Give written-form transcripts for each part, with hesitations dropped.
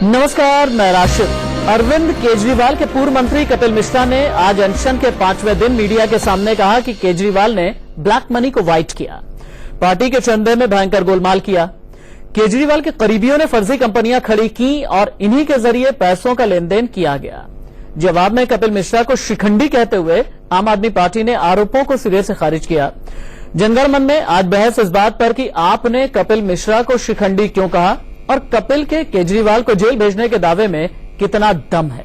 नमस्कार, मैं राशिद। अरविंद केजरीवाल के पूर्व मंत्री कपिल मिश्रा ने आज अनशन के 5वें दिन मीडिया के सामने कहा कि केजरीवाल ने ब्लैक मनी को व्हाइट किया, पार्टी के चंदे में भयंकर गोलमाल किया। केजरीवाल के करीबियों ने फर्जी कंपनियां खड़ी की और इन्हीं के जरिए पैसों का लेन देन किया गया। जवाब में कपिल मिश्रा को शिखंडी कहते हुए आम आदमी पार्टी ने आरोपों को सिरे से खारिज किया। जनगण मन में आज बहस इस बात पर कि आपने कपिल मिश्रा को शिखंडी क्यों कहा और कपिल के केजरीवाल को जेल भेजने के दावे में कितना दम है।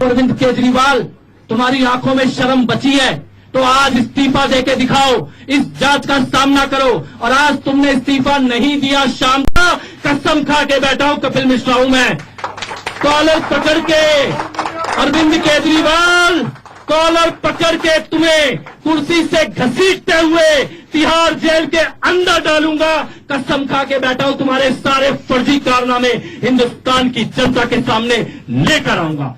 अरविंद केजरीवाल, तुम्हारी आंखों में शर्म बची है तो आज इस्तीफा देके दिखाओ, इस जांच का सामना करो। और आज तुमने इस्तीफा नहीं दिया, शाम का कसम खा के बैठा हूं, कपिल मिश्रा हूं मैं। कॉलर पकड़ के अरविंद केजरीवाल, कॉलर पकड़ के तुम्हें कुर्सी से घसीटते हुए तिहाड़ जेल के अंदर डालूंगा। कसम खा के बैठा हूं, तुम्हारे सारे फर्जी कारनामे हिंदुस्तान की जनता के सामने लेकर आऊंगा।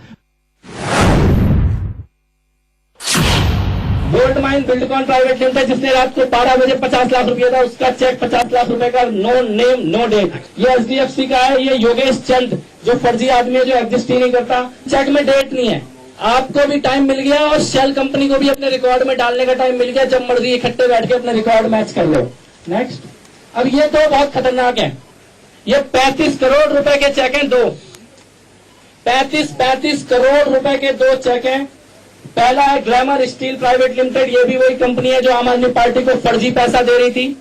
Gold mine Buildcon private limited, जिसने रात को 12 बजे 50 लाख रुपया था, उसका चेक 50 लाख रुपए का, नो नेम नो डेट। ये एचडीएफसी का है, ये योगेश चंद जो फर्जी आदमी है, जो एग्जिस्ट ही नहीं करता। चेक में डेट नहीं है। आपको भी टाइम मिल गया और शेल कंपनी को भी अपने रिकॉर्ड में डालने का टाइम मिल गया। जब मर्जी इकट्ठे बैठ के अपने रिकॉर्ड मैच कर लो। नेक्स्ट, अब ये तो बहुत खतरनाक है। ये 35 करोड़ रुपए के चेक हैं, दो 35 करोड़ रुपए के दो चेक हैं। पहला है ग्लैमर स्टील प्राइवेट लिमिटेड, ये भी वही कंपनी है जो आम आदमी पार्टी को फर्जी पैसा दे रही थी।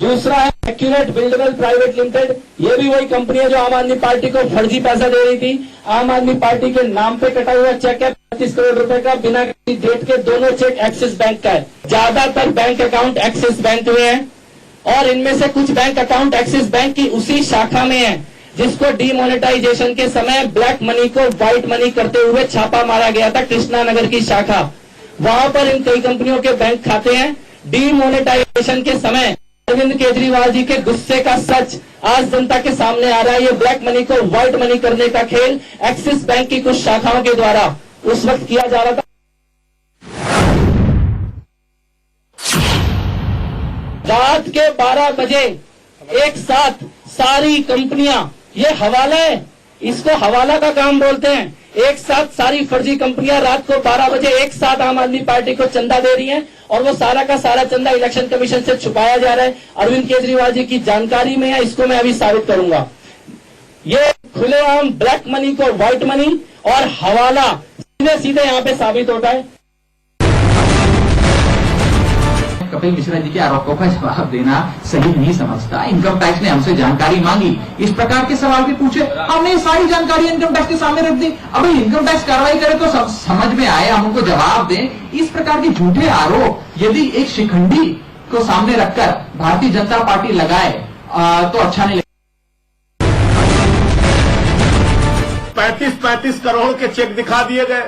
दूसरा है एक्यूरेट बिल्डवेल प्राइवेट लिमिटेड, ये भी वही कंपनी है जो आम आदमी पार्टी को फर्जी पैसा दे रही थी। आम आदमी पार्टी के नाम पे कटा हुआ चेक है 35 करोड़ रुपए का, बिना किसी डेट के। दोनों चेक एक्सिस बैंक का है। ज्यादातर बैंक अकाउंट एक्सिस बैंक में है और इनमें से कुछ बैंक अकाउंट एक्सिस बैंक की उसी शाखा में है जिसको डीमोनेटाइजेशन के समय ब्लैक मनी को व्हाइट मनी करते हुए छापा मारा गया था, कृष्णा नगर की शाखा। वहां पर इन कई कंपनियों के बैंक खाते हैं। डीमोनेटाइजेशन के समय अरविंद केजरीवाल जी के गुस्से का सच आज जनता के सामने आ रहा है। ये ब्लैक मनी को व्हाइट मनी करने का खेल एक्सिस बैंक की कुछ शाखाओं के द्वारा उस वक्त किया जा रहा था। रात के 12 बजे एक साथ सारी कंपनियां, ये हवाला है, इसको हवाला का काम बोलते हैं। एक साथ सारी फर्जी कंपनियां रात को 12 बजे एक साथ आम आदमी पार्टी को चंदा दे रही हैं और वो सारा का सारा चंदा इलेक्शन कमीशन से छुपाया जा रहा है। अरविंद केजरीवाल जी की जानकारी में है, इसको मैं अभी साबित करूंगा। ये खुलेआम ब्लैक मनी को व्हाइट मनी और हवाला सीधे सीधे यहाँ पे साबित होता है। कपिल मिश्रा जी के आरोपों का जवाब देना सही नहीं समझता। इनकम टैक्स ने हमसे जानकारी मांगी, इस प्रकार के सवाल भी पूछे, हमने सारी जानकारी इनकम टैक्स के सामने रख दी। अब इनकम टैक्स कार्रवाई करे तो सब समझ में आए, हम उनको जवाब दें। इस प्रकार के झूठे आरोप यदि एक शिखंडी को सामने रखकर भारतीय जनता पार्टी लगाए तो अच्छा नहीं लगेगा। 35 करोड़ के चेक दिखा दिए गए।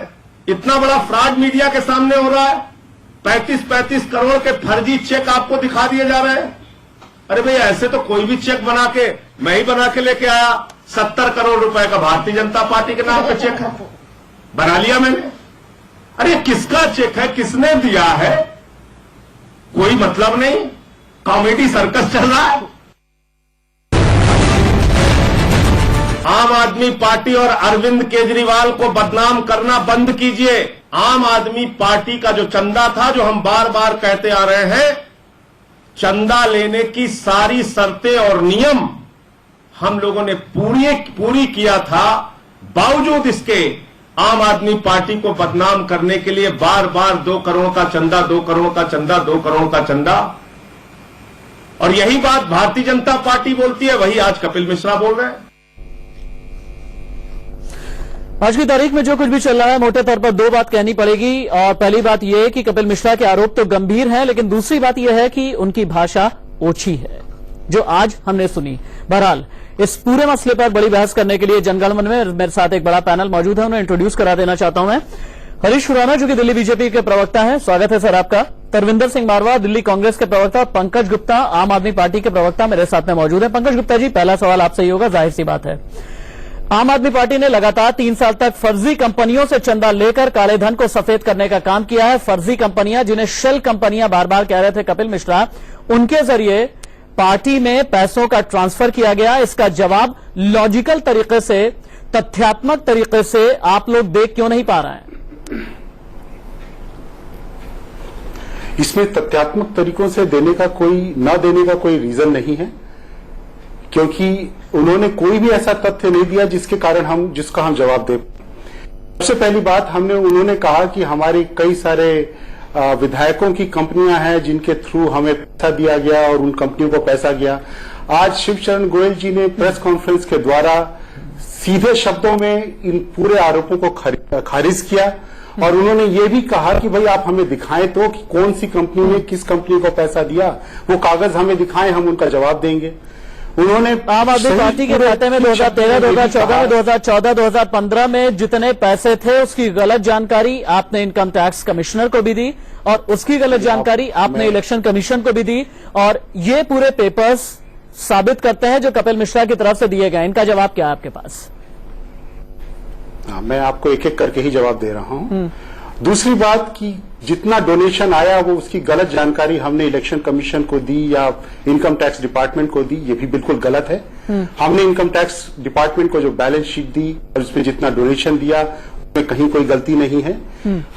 इतना बड़ा फ्रॉड मीडिया के सामने हो रहा है। 35 करोड़ के फर्जी चेक आपको दिखा दिए जा रहे हैं। अरे भाई, ऐसे तो कोई भी चेक बना के, मैं ही बना के लेके आया। 70 करोड़ रुपए का भारतीय जनता पार्टी के नाम पे चेक है, बना लिया मैंने। अरे किसका चेक है, किसने दिया है, कोई मतलब नहीं। कॉमेडी सर्कस चल रहा है। आम आदमी पार्टी और अरविंद केजरीवाल को बदनाम करना बंद कीजिए। आम आदमी पार्टी का जो चंदा था, जो हम बार बार कहते आ रहे हैं, चंदा लेने की सारी शर्तें और नियम हम लोगों ने पूरी किया था। बावजूद इसके आम आदमी पार्टी को बदनाम करने के लिए बार बार 2 करोड़ का चंदा, 2 करोड़ का चंदा, 2 करोड़ का चंदा। और यही बात भारतीय जनता पार्टी बोलती है, वही आज कपिल मिश्रा बोल रहे हैं। आज की तारीख में जो कुछ भी चल रहा है, मोटे तौर पर 2 बात कहनी पड़ेगी। और पहली बात यह है कि कपिल मिश्रा के आरोप तो गंभीर हैं, लेकिन दूसरी बात यह है कि उनकी भाषा ओछी है, जो आज हमने सुनी। बहरहाल, इस पूरे मसले पर बड़ी बहस करने के लिए जनगण मन में मेरे साथ एक बड़ा पैनल मौजूद है, उन्हें इंट्रोड्यूस करा देना चाहता हूं मैं। हरीश खुराना, जो कि दिल्ली बीजेपी के प्रवक्ता हैं, स्वागत है सर आपका। तरविंदर सिंह मारवा, दिल्ली कांग्रेस के प्रवक्ता। पंकज गुप्ता, आम आदमी पार्टी के प्रवक्ता, मेरे साथ में मौजूद है। पंकज गुप्ता जी, पहला सवाल आपसे ही होगा, जाहिर सी बात है। आम आदमी पार्टी ने लगातार 3 साल तक फर्जी कंपनियों से चंदा लेकर काले धन को सफेद करने का काम किया है। फर्जी कंपनियां, जिन्हें शेल कंपनियां बार बार कह रहे थे कपिल मिश्रा, उनके जरिए पार्टी में पैसों का ट्रांसफर किया गया। इसका जवाब लॉजिकल तरीके से, तथ्यात्मक तरीके से आप लोग देख क्यों नहीं पा रहे हैं? इसमें तथ्यात्मक तरीकों से देने का कोई रीजन नहीं है, क्योंकि उन्होंने कोई भी ऐसा तथ्य नहीं दिया जिसका हम जवाब दे। सबसे पहली बात, उन्होंने कहा कि हमारे कई सारे विधायकों की कंपनियां हैं जिनके थ्रू हमें पैसा दिया गया और उन कंपनियों को पैसा गया। आज शिवशरण गोयल जी ने प्रेस कॉन्फ्रेंस के द्वारा सीधे शब्दों में इन पूरे आरोपों को खारिज किया और उन्होंने ये भी कहा कि भाई आप हमें दिखाएं तो कि कौन सी कंपनी ने किस कंपनी को पैसा दिया, वो कागज हमें दिखाएं, हम उनका जवाब देंगे। उन्होंने आम आदमी पार्टी के खाते में 2013, 2014 में, 2014, 2015 में जितने पैसे थे उसकी गलत जानकारी आपने इनकम टैक्स कमिश्नर को भी दी और उसकी गलत जानकारी आपने इलेक्शन कमीशन को भी दी, और ये पूरे पेपर्स साबित करते हैं जो कपिल मिश्रा की तरफ से दिए गए। इनका जवाब क्या है आपके पास? मैं आपको एक एक करके ही जवाब दे रहा हूं। दूसरी बात कि जितना डोनेशन आया वो उसकी गलत जानकारी हमने इलेक्शन कमीशन को दी या इनकम टैक्स डिपार्टमेंट को दी, ये भी बिल्कुल गलत है। हमने इनकम टैक्स डिपार्टमेंट को जो बैलेंस शीट दी और उसमें जितना डोनेशन दिया उसमें कहीं कोई गलती नहीं है।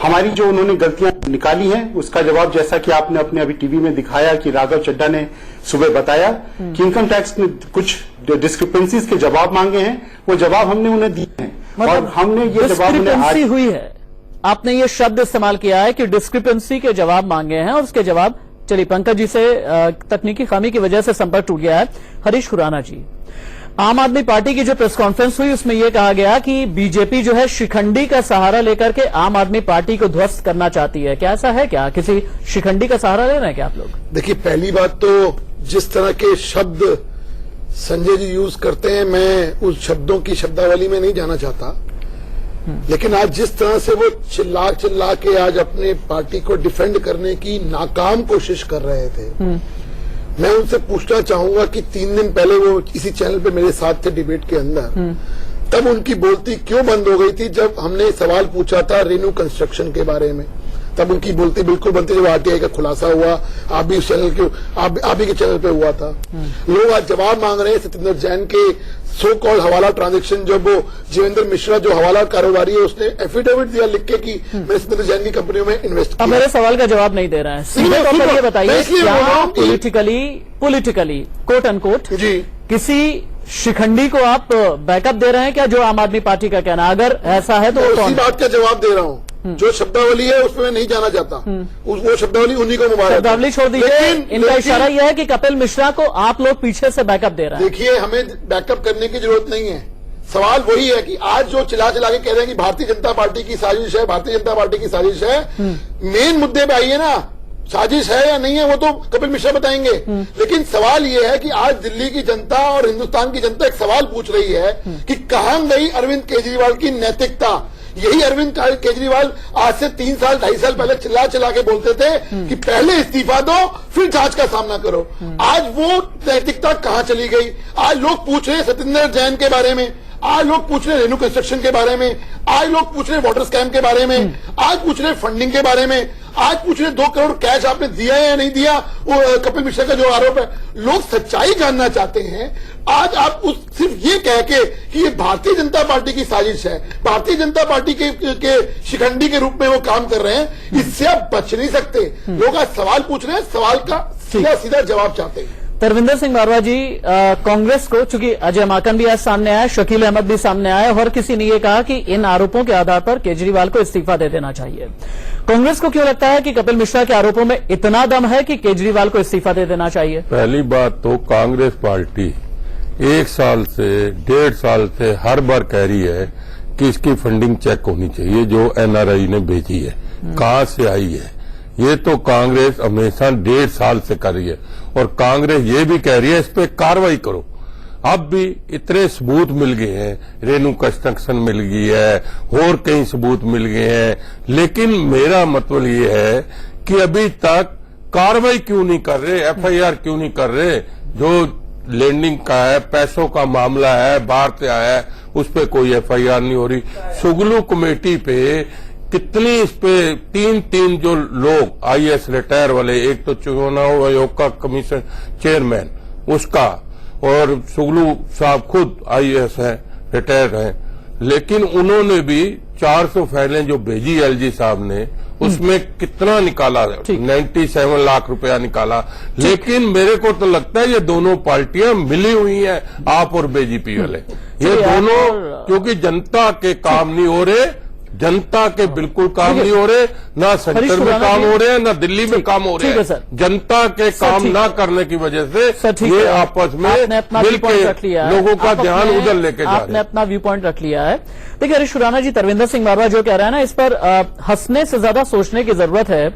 हमारी जो उन्होंने गलतियां निकाली हैं उसका जवाब, जैसा कि आपने अपने अभी टीवी में दिखाया कि राघव चड्ढा ने सुबह बताया कि इनकम टैक्स ने कुछ डिस्क्रिपेंसीज के जवाब मांगे हैं, वो जवाब हमने उन्हें दिए हैं। और हमने ये जवाब डिस्क्रिपेंसी हुई है, आपने ये शब्द इस्तेमाल किया है कि डिस्क्रिपेंसी के जवाब मांगे हैं और उसके जवाब, चलिए पंकज जी से तकनीकी खामी की वजह से संपर्क टूट गया है। हरीश खुराना जी, आम आदमी पार्टी की जो प्रेस कॉन्फ्रेंस हुई उसमें यह कहा गया कि बीजेपी जो है शिखंडी का सहारा लेकर के आम आदमी पार्टी को ध्वस्त करना चाहती है। क्या ऐसा है? क्या किसी शिखंडी का सहारा ले रहे हैं क्या आप लोग? देखिए, पहली बात तो जिस तरह के शब्द संजय जी यूज करते हैं, मैं उस शब्दों की शब्दावली में नहीं जाना चाहता, लेकिन आज जिस तरह से वो चिल्ला के आज अपने पार्टी को डिफेंड करने की नाकाम कोशिश कर रहे थे, मैं उनसे पूछना चाहूंगा कि 3 दिन पहले वो इसी चैनल पे मेरे साथ थे डिबेट के अंदर, तब उनकी बोलती क्यों बंद हो गई थी? जब हमने सवाल पूछा था रेन्यू कंस्ट्रक्शन के बारे में, तब उनकी बोलती बिल्कुल बनती। जब आरटीआई का खुलासा हुआ, आप भी उस चैनल के आप ही के चैनल पे हुआ था। लोग आज जवाब मांग रहे हैं सत्येंद्र जैन के सो कॉल्ड हवाला ट्रांजैक्शन। जब वो जीवेंद्र मिश्रा जो हवाला कारोबारी है उसने एफिडेविट दिया लिख के कि मैं सत्येंद्र जैन की कंपनियों में इन्वेस्ट किया। अब मेरे सवाल का जवाब नहीं दे रहे हैं, सीधे तौर पर ये बताइए, क्या पॉलिटिकली कोट अनकोट जी किसी शिखंडी को आप बैकअप दे रहे हैं क्या, जो आम आदमी पार्टी का कहना? अगर ऐसा है तो उसी बात का जवाब दे रहा हूँ। जो शब्दावली है उसमें मैं नहीं जाना चाहता, वो शब्दावली उन्हीं को मुबारक। शब्दावली छोड़ दीजिए, इनका इशारा यह है कि कपिल मिश्रा को आप लोग पीछे से बैकअप दे रहे हैं। देखिए, हमें बैकअप करने की जरूरत नहीं है। सवाल वही है कि आज जो चिल्ला के कह रहे हैं कि भारतीय जनता पार्टी की साजिश है, भारतीय जनता पार्टी की साजिश है, मेन मुद्दे पे आइए ना, साजिश है या नहीं है वो तो कपिल मिश्रा बताएंगे। लेकिन सवाल ये है कि आज दिल्ली की जनता और हिंदुस्तान की जनता एक सवाल पूछ रही है कि कहां गई अरविंद केजरीवाल की नैतिकता? यही अरविंद केजरीवाल आज से 3 साल 2.5 साल पहले चिल्ला के बोलते थे कि पहले इस्तीफा दो फिर जांच का सामना करो। आज वो नैतिकता कहां चली गई? आज लोग पूछ रहे हैं सत्येंद्र जैन के बारे में, आज लोग पूछ रहे हैं रेन्यू कंस्ट्रक्शन के बारे में, आज लोग पूछ रहे हैं वाटर स्कैम के बारे में, आज पूछ रहे हैं फंडिंग के बारे में, आज पूछ रहे 2 करोड़ कैश आपने दिया है या नहीं दिया, वो कपिल मिश्रा का जो आरोप है। लोग सच्चाई जानना चाहते हैं। आज आप सिर्फ ये कह के कि ये भारतीय जनता पार्टी की साजिश है, भारतीय जनता पार्टी के शिखंडी के रूप में वो काम कर रहे हैं, इससे आप बच नहीं सकते। लोग आज सवाल पूछ रहे हैं, सवाल का सीधा जवाब चाहते हैं। तरविंदर सिंह बारवा जी, कांग्रेस को, चूंकि अजय माकन भी आज सामने आया, शकील अहमद भी सामने आया, और किसी ने यह कहा कि इन आरोपों के आधार पर केजरीवाल को इस्तीफा दे देना चाहिए। कांग्रेस को क्यों लगता है कि कपिल मिश्रा के आरोपों में इतना दम है कि केजरीवाल को इस्तीफा दे देना चाहिए? पहली बात तो कांग्रेस पार्टी 1 साल से 1.5 साल से हर बार कह रही है कि इसकी फंडिंग चेक होनी चाहिए जो एनआरआई ने भेजी है, कहां से आई है। ये तो कांग्रेस हमेशा 1.5 साल से कर रही है, और कांग्रेस ये भी कह रही है इस पे कार्रवाई करो। अब भी इतने सबूत मिल गए हैं, रेन्यू कंस्ट्रक्शन मिल गई है, और कई सबूत मिल गए हैं, लेकिन मेरा मतलब ये है कि अभी तक कार्रवाई क्यों नहीं कर रहे, एफआईआर क्यों नहीं कर रहे? जो लैंडिंग का है, पैसों का मामला है, बाहर से आया है, उस पे कोई FIR नहीं हो रही। सुगलू कमेटी पे कितनी इस पे तीन जो लोग IAS रिटायर वाले, एक तो चुनाव आयोग का कमीशन चेयरमैन उसका, और सुगलू साहब खुद IAS हैं, रिटायर्ड हैं, लेकिन उन्होंने भी 400 फाइलें जो भेजी LG साहब ने, उसमें कितना निकाला, 97 लाख रुपया निकाला। लेकिन मेरे को तो लगता है ये दोनों पार्टियां मिली हुई हैं, आप और BJP वाले, ये दोनों, क्योंकि जनता के काम नहीं हो रहे, जनता के बिल्कुल काम नहीं हो रहे, ना सेंटर में काम हो रहे हैं, ना दिल्ली में काम हो रहे हैं। जनता के काम ना करने की वजह से ये आपस में मिलकर लोगों का ध्यान उधर लेके जा रहे हैं। आपने अपना व्यू पॉइंट रख लिया है। देखिए हरीश खुराना जी, तरविंदर सिंह मारवा जो कह रहे हैं ना, इस पर हंसने से ज्यादा सोचने की जरूरत है,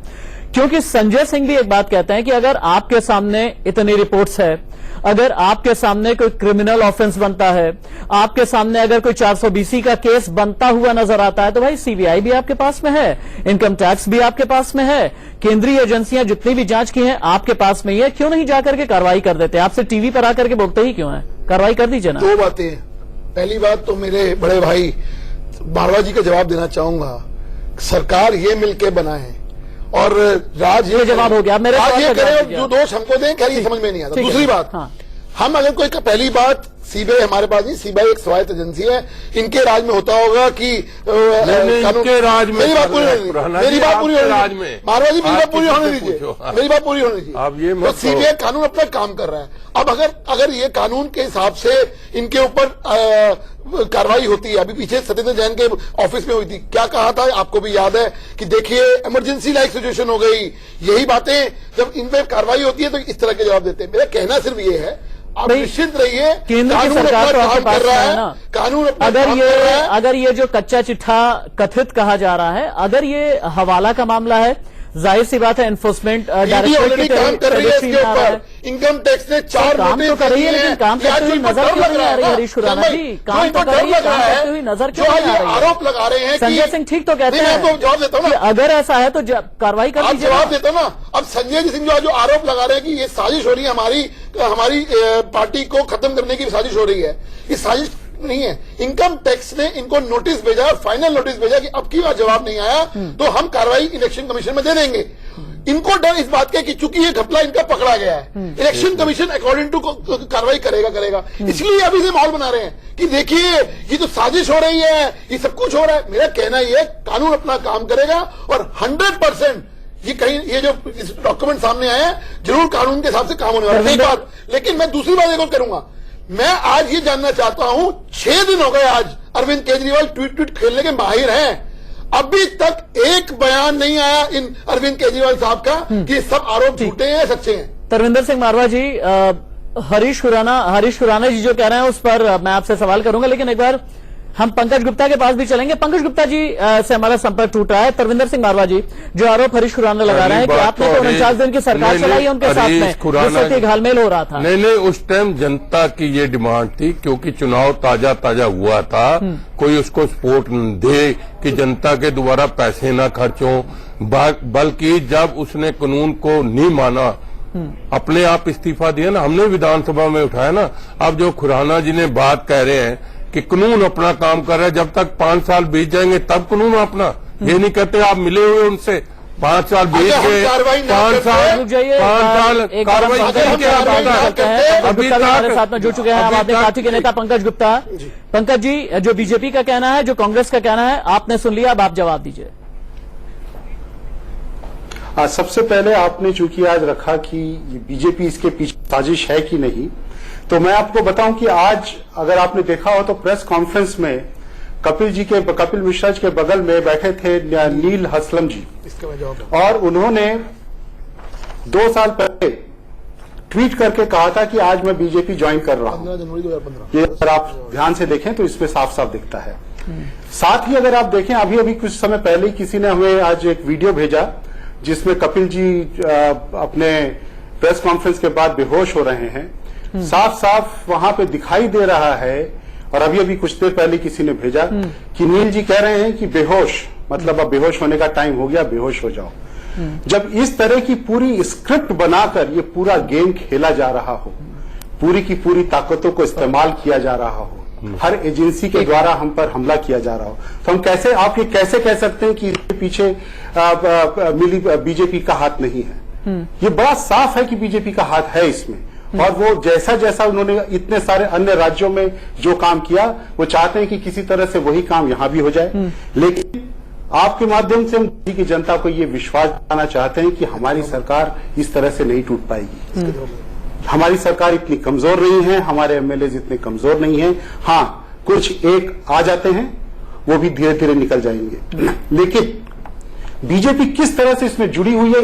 क्योंकि संजय सिंह भी एक बात कहते हैं कि अगर आपके सामने इतनी रिपोर्ट्स है, अगर आपके सामने कोई क्रिमिनल ऑफेंस बनता है, आपके सामने अगर कोई 420 का केस बनता हुआ नजर आता है, तो भाई CBI भी आपके पास में है, इनकम टैक्स भी आपके पास में है, केंद्रीय एजेंसियां जितनी भी जांच की हैं आपके पास में ही है, क्यों नहीं जाकर के कार्रवाई कर देते? आपसे टीवी पर आकर के बोलते ही क्यों है? कार्रवाई कर दीजिए ना। दो बातें, पहली बात तो मेरे बड़े भाई मारवा जी का जवाब देना चाहूंगा, सरकार ये मिलके बनाए और राज ये जवाब हो गया, मेरे राज ये करे, जो दोष हमको दें, खैर ये समझ में नहीं आता। दूसरी बात, हम अगर कोई, पहली बात CBI हमारे पास नहीं, CBI एक स्वायत्त एजेंसी है, इनके राज में होता होगा कि इनके राज में, मेरी बात पूरी होनी दीजिए, मेरी बात पूरी होने दीजिए, मेरी बात पूरी होने दीजिए। अब ये तो CBI कानून अपना काम कर रहा है। अब अगर ये कानून के हिसाब से इनके ऊपर कार्रवाई होती है, अभी पीछे सत्येंद्र जैन के ऑफिस में हुई थी, क्या कहा था आपको भी याद है कि देखिए इमरजेंसी लाइक सिचुएशन हो गई, यही बातें जब इन पे कार्रवाई होती है तो इस तरह के जवाब देते हैं। मेरा कहना सिर्फ ये है, आप निश्चिंत रहिए, केंद्र की सरकार तो आपके पास में है ना, कानून अगर ये जो कच्चा चिट्ठा कथित कहा जा रहा है, अगर ये हवाला का मामला है, जाहिर सी बात है एनफोर्समेंट डायरेक्टरेट काम कर रही है इसके ऊपर, इनकम टैक्स ने 4 काम तो कर रही है, लेकिन काम करते हुए नजर क्यों नहीं आ रही हरीश खुराना जी? काम तो कर रही है, काम करते हुए नजर क्यों नहीं आ रही? आरोप लगा रहे हैं। संजय सिंह ठीक तो कहते हैं, मैं तो जवाब देता हूँ ना, अगर ऐसा है तो कार्रवाई कर दीजिए। जवाब देता हूँ ना, अब संजय सिंह जो आरोप लगा रहे हैं कि ये साजिश हो रही है, हमारी पार्टी को खत्म करने की साजिश हो रही है, ये साजिश नहीं है। इनकम टैक्स ने इनको नोटिस भेजा, फाइनल नोटिस भेजा कि अब की बार जवाब नहीं आया तो हम कार्रवाई इलेक्शन कमीशन में दे देंगे। इनको डर इस बात का कि चूंकि ये घपला इनका पकड़ा गया है, इलेक्शन कमीशन अकॉर्डिंग टू कार्रवाई करेगा, इसलिए अभी से माहौल बना रहे हैं कि देखिए ये तो साजिश हो रही है, ये सब कुछ हो रहा है। मेरा कहना ये, कानून अपना काम करेगा और 100% ये कहीं ये जो डॉक्यूमेंट सामने आए हैं जरूर कानून के हिसाब से काम होने वाला है। एक बात, लेकिन मैं दूसरी बात एक करूंगा, मैं आज ये जानना चाहता हूं, 6 दिन हो गए आज अरविंद केजरीवाल ट्वीट खेलने के माहिर हैं, अभी तक एक बयान नहीं आया इन अरविंद केजरीवाल साहब का कि सब आरोप झूठे हैं सच्चे हैं। तरविंदर सिंह मारवा जी, हरीश खुराना जी जो कह रहे हैं उस पर मैं आपसे सवाल करूंगा, लेकिन एक बार हम पंकज गुप्ता के पास भी चलेंगे। पंकज गुप्ता जी से हमारा संपर्क टूट रहा है। तरविंदर सिंह मारवा जी, जो आरोप हरीश खुराना लगा रहे हैं कि आपने तो 49 दिन की सरकार चलाई है उनके साथ में, जिससे घालमेल हो रहा था। नहीं, उस टाइम जनता की ये डिमांड थी, क्योंकि चुनाव ताजा हुआ था, कोई उसको सपोर्ट दे कि जनता के द्वारा पैसे ना खर्च हो, बल्कि जब उसने कानून को नहीं माना, अपने आप इस्तीफा दिया ना, हमने विधानसभा में उठाया ना। अब जो खुराना जी ने बात कह रहे हैं कि कानून अपना काम कर रहा है, जब तक 5 साल बीत जाएंगे तब कानून अपना, ये नहीं कहते आप मिले हुए उनसे, 5 साल बीत गए, 5 साल कार्रवाई अभी तक हमारे साथ में जुड़ चुके हैं आम आदमी पार्टी के नेता पंकज गुप्ता। पंकज जी, जो बीजेपी का कहना है, जो कांग्रेस का कहना है, आपने सुन लिया, अब आप जवाब दीजिए। सबसे पहले आपने चूंकि आज रखा कि बीजेपी इसके पीछे साजिश है कि नहीं, तो मैं आपको बताऊं कि आज अगर आपने देखा हो तो प्रेस कॉन्फ्रेंस में कपिल मिश्रा जी के बगल में बैठे थे नील हसलम जी, और उन्होंने 2 साल पहले ट्वीट करके कहा था कि आज मैं बीजेपी ज्वाइन कर रहा हूं। 15 जनवरी 2015। ये अगर आप ध्यान से देखें तो इसमें साफ साफ दिखता है। साथ ही अगर आप देखें, अभी कुछ समय पहले किसी ने हमें आज एक वीडियो भेजा जिसमें कपिल जी अपने प्रेस कॉन्फ्रेंस के बाद बेहोश हो रहे हैं, साफ साफ वहां पे दिखाई दे रहा है। और अभी कुछ देर पहले किसी ने भेजा कि नील जी कह रहे हैं कि बेहोश, मतलब अब बेहोश होने का टाइम हो गया, बेहोश हो जाओ। जब इस तरह की पूरी स्क्रिप्ट बनाकर ये पूरा गेम खेला जा रहा हो, पूरी की पूरी ताकतों को इस्तेमाल किया जा रहा हो, हर एजेंसी के द्वारा हम पर हमला किया जा रहा हो, तो हम कैसे, आप ये कैसे कह सकते हैं कि इसके पीछे मिली बीजेपी का हाथ नहीं है? ये बड़ा साफ है कि बीजेपी का हाथ है इसमें, और वो जैसा जैसा उन्होंने इतने सारे अन्य राज्यों में जो काम किया, वो चाहते हैं कि किसी तरह से वही काम यहां भी हो जाए। लेकिन आपके माध्यम से हम दिल्ली की जनता को ये विश्वास दिलाना चाहते हैं कि हमारी सरकार इस तरह से नहीं टूट पाएगी। हमारी सरकार इतनी कमजोर नहीं है, हमारे एमएलए इतने कमजोर नहीं है। हाँ, कुछ एक आ जाते हैं, वो भी धीरे धीरे निकल जाएंगे। लेकिन बीजेपी किस तरह से इसमें जुड़ी हुई है,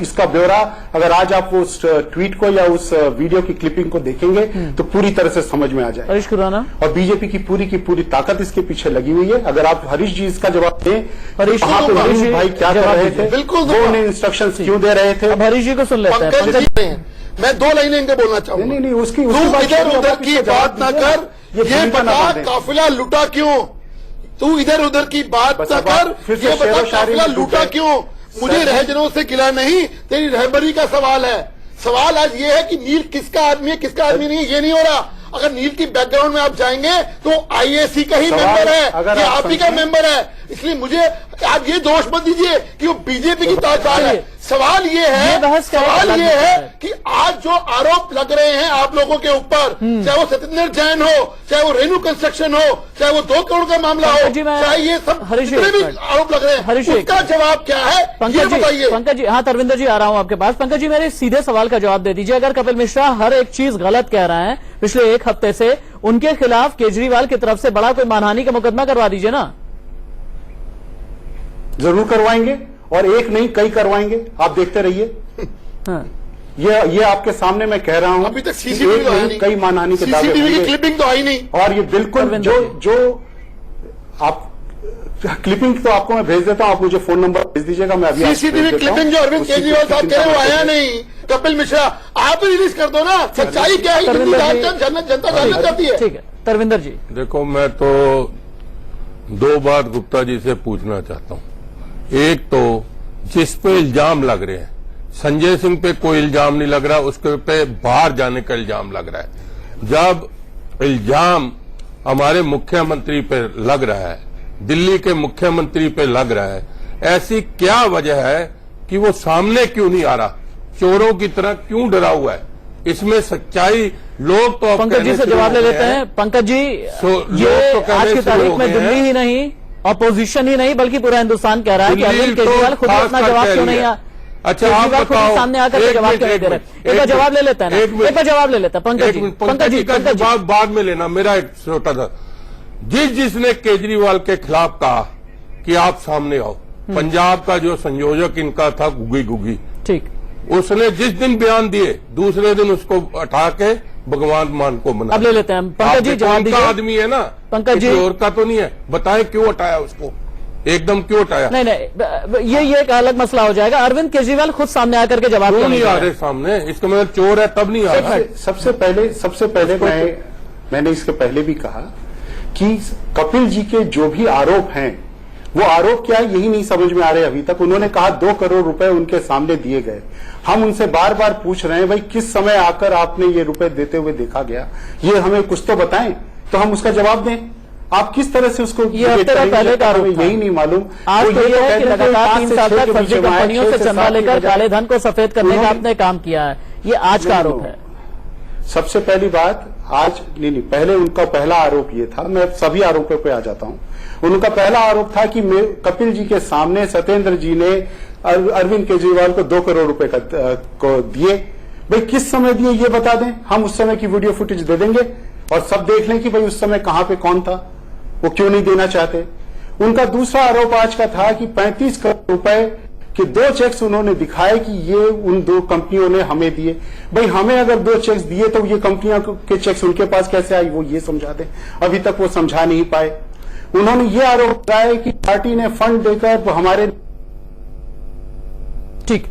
इसका ब्यौरा अगर आज आप उस ट्वीट को या उस वीडियो की क्लिपिंग को देखेंगे तो पूरी तरह से समझ में आ जाए। हरीश खुराना, और बीजेपी की पूरी ताकत इसके पीछे लगी हुई है। अगर आप हरीश जी इसका जवाब दें, हरीश भाई क्या कर रहे थे, बिल्कुल वो उन्हें इंस्ट्रक्शन क्यों दे रहे थे? अब हरीश जी को सुन लेते हैं। पंकज जी, मैं 2 लाइनें इनके बोलना चाहूंगा। नहीं, उसकी तू इधर उधर की बात ना कर, ये बता काफिला लूटा क्यों? तू इधर उधर की बात ना कर, ये बता काफिला लूटा क्यों? मुझे रहजनों से गिला नहीं, तेरी रहबरी का सवाल है। सवाल आज ये है कि नील किसका आदमी है, किसका आदमी नहीं है, ये नहीं हो रहा। अगर नील की बैकग्राउंड में आप जाएंगे तो आईएसी का ही मेंबर है, ये आप ही का मेंबर है। इसलिए मुझे आप ये दोष मत दीजिए कि वो बीजेपी की ताकत है। सवाल ये है, सवाल ये है कि आज जो आरोप लग रहे हैं आप लोगों के ऊपर, चाहे वो सत्येंद्र जैन हो, चाहे वो रेणु कंस्ट्रक्शन हो, चाहे वो 2 करोड़ का मामला हो, चाहे ये सब जितने भी आरोप लग रहे हैं, उसका जवाब क्या है ये बताइए। पंकज जी, हाँ तरविंदर जी आ रहा हूं आपके पास। पंकज जी, मेरे सीधे सवाल का जवाब दे दीजिए। अगर कपिल मिश्रा हर एक चीज गलत कह रहे हैं पिछले 1 हफ्ते से, उनके खिलाफ केजरीवाल की तरफ से बड़ा कोई मानहानि का मुकदमा करवा दीजिए ना। जरूर करवाएंगे, और एक नहीं कई करवाएंगे, आप देखते रहिए। हाँ। ये आपके सामने मैं कह रहा हूं, अभी तक सीसीटीवी तो आई नहीं, कई मानहानि के दावे सीसीटीवी की क्लिपिंग तो आई नहीं। और ये बिल्कुल जो आप क्लिपिंग तो आपको मैं भेज देता हूं, आप मुझे फोन नंबर भेज दीजिएगा, मैं अभी सीसीटीवी क्लिपिंग जो अरविंद केजरीवाल साहब कह रहे वो आया नहीं। कपिल मिश्रा आप ही रिलीज कर दो ना, सच्चाई क्या है जनता जानना चाहती है। ठीक है तरविंदर जी। देखो, मैं तो 2 बात गुप्ता जी से पूछना चाहता हूं। एक तो जिस पे इल्जाम लग रहे हैं, संजय सिंह पे कोई इल्जाम नहीं लग रहा, उसके पे बाहर जाने का इल्जाम लग रहा है। जब इल्जाम हमारे मुख्यमंत्री पे लग रहा है, दिल्ली के मुख्यमंत्री पे लग रहा है, ऐसी क्या वजह है कि वो सामने क्यों नहीं आ रहा, चोरों की तरह क्यों डरा हुआ है? इसमें सच्चाई लोग तो पंकज जी से जवाब ले लेते हैं। पंकज जी, ये आज की तारीख में दिल्ली ही नहीं, ऑपोजिशन ही नहीं, बल्कि पूरा हिंदुस्तान कह रहा है कि अरविंद केजरीवाल खुद अपना जवाब क्यों नहीं आ, अच्छा आप बताओ, सामने आकर जवाब क्यों नहीं दे रहे? एक बार जवाब ले लेता है, एक बार जवाब ले लेता है पंकज जी का जवाब बाद में लेना। मेरा एक छोटा था, जिसने केजरीवाल के खिलाफ कहा कि आप सामने आओ, पंजाब का जो संयोजक इनका था गुगी, ठीक, उसने जिस दिन बयान दिए दूसरे दिन उसको हटा के भगवान मान को बना। अब ले लेते हैं पंकज जी, जवाब दीजिए। आदमी है ना पंकज जी, और का तो नहीं है, बताएं क्यों हटाया उसको, एकदम क्यों हटाया? नहीं, ये एक अलग मसला हो जाएगा। अरविंद केजरीवाल खुद सामने आकर के जवाब क्यों नहीं आ रहे सामने? इसका मतलब चोर है तब नहीं आ रहा। सबसे पहले मैंने इसके पहले भी कहा कि कपिल जी के जो भी आरोप हैं, वो आरोप क्या है यही नहीं समझ में आ रहे अभी तक। उन्होंने कहा 2 करोड़ रुपए उनके सामने दिए गए। हम उनसे बार बार पूछ रहे हैं, भाई किस समय आकर आपने ये रुपए देते हुए देखा गया, ये हमें कुछ तो बताएं, तो हम उसका जवाब दें। आप किस तरह से उसको ये हफ्ते का पहले का आरोप यही नहीं मालूम। आज तो ये है कि लगातार 3 साल तक फर्जी कंपनियों से चंदा लेकर काले धन को सफेद करने का आपने काम किया है, ये आज का आरोप है। सबसे पहली बात, आज नहीं, पहले उनका पहला आरोप ये था, मैं सभी आरोपों पे आ जाता हूं। उनका पहला आरोप था कि कपिल जी के सामने सत्येंद्र जी ने अरविंद केजरीवाल को 2 करोड़ रुपए को दिए। भाई किस समय दिए ये बता दें, हम उस समय की वीडियो फुटेज दे देंगे और सब देख लें कि भाई उस समय कहां पे कौन था, वो क्यों नहीं देना चाहते। उनका दूसरा आरोप आज का था कि 35 करोड़ रुपए के 2 चेक्स उन्होंने दिखाए कि ये उन 2 कंपनियों ने हमें दिए। भाई हमें अगर 2 चेक्स दिए तो ये कंपनियों के चेक्स उनके पास कैसे आई, वो ये समझा दें। अभी तक वो समझा नहीं पाए। उन्होंने ये आरोप लगाया कि पार्टी ने फंड देकर हमारे। ठीक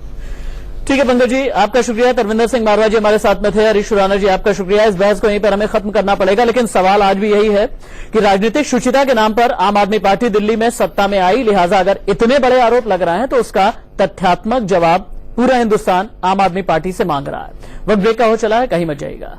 है पंकज जी, आपका शुक्रिया। तरविंदर सिंह मारवा जी हमारे साथ में थे। हरीश खुराना जी आपका शुक्रिया। इस बहस को यहीं पर हमें खत्म करना पड़ेगा, लेकिन सवाल आज भी यही है कि राजनीतिक शुचिता के नाम पर आम आदमी पार्टी दिल्ली में सत्ता में आई, लिहाजा अगर इतने बड़े आरोप लग रहे हैं तो उसका तथ्यात्मक जवाब पूरा हिंदुस्तान आम आदमी पार्टी से मांग रहा है। वक्त ब्रेक का हो चला है, कहीं मत जाइएगा।